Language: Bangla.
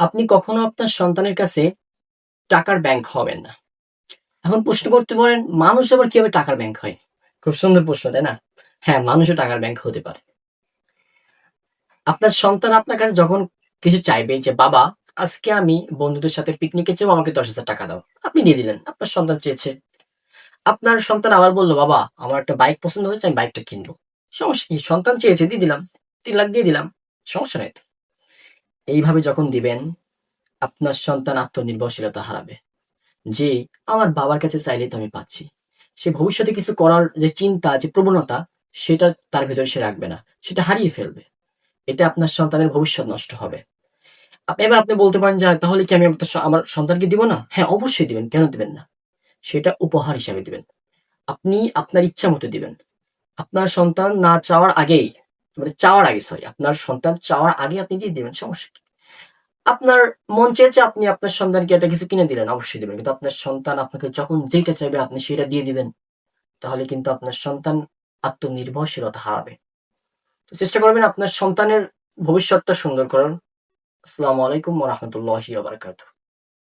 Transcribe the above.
আপনি কখনো আপনার সন্তানের কাছে টাকার ব্যাংক হবেন না। এখন প্রশ্ন করতে পারেন, মানুষ আবার কিভাবে টাকার ব্যাংক হয়? খুব সুন্দর প্রশ্ন, তাই না? হ্যাঁ, মানুষও টাকার ব্যাংক হতে পারে। আপনার সন্তান আপনার কাছে যখন কিছু চাইবে যে, "বাবা, আজকে আমি বন্ধুদের সাথে পিকনিকে যাবো, আমাকে ৳১০,০০০ দাও।" আপনি দিয়ে দিলেন। আপনার সন্তান চেয়েছে। আপনার সন্তান আবার বলল, "বাবা, আমার একটা বাইক পছন্দ হয়েছে, আমি বাইকটা কিনবো।" সমস্যা কি? সন্তান চেয়েছে, দিয়ে দিলাম। ৩,০০,০০০ দিয়ে দিলাম। সমস্যা নাই তো। এইভাবে যখন দিবেন, আপনার সন্তান আত্মনির্ভরশীলতা হারাবে। যে আমার বাবার কাছে চাইলেই তো আমি পাচ্ছি। সে ভবিষ্যতে কিছু করার যে চিন্তা, যে প্রবণতা, সেটা তার ভেতরে সে রাখবে না। সেটা হারিয়ে ফেলবে। এতে আপনার সন্তানের ভবিষ্যৎ নষ্ট হবে। এবার আপনি বলতে পারেন যে, "তাহলে কি আমি আমার সন্তানকে দিব না?" হ্যাঁ, অবশ্যই দিবেন। কেন দিবেন না? সেটা উপহার হিসাবে দিবেন। আপনি আপনার ইচ্ছা মতো দিবেন। আপনার সন্তান না চাওয়ার আগেই, মানে চাওয়ার আগে সরি, আপনার সন্তান চাওয়ার আগে আপনি দিয়ে দিবেন। সমস্যা কি? আপনার মন চেয়েছে আপনি আপনার সন্তানকে একটা কিছু কিনে দিলেন, অবশ্যই দিবেন। কিন্তু আপনার সন্তান আপনাকে যখন যেটা চাইবে আপনি সেটা দিয়ে দিবেন। তাহলে কিন্তু আপনার সন্তান আত্মনির্ভরশীলতা হারাবে। তো চেষ্টা করবেন আপনার সন্তানের ভবিষ্যৎটা সুন্দর করার। আসসালামু আলাইকুম ওয়া রাহমাতুল্লাহি ওয়া বারাকাতুহু।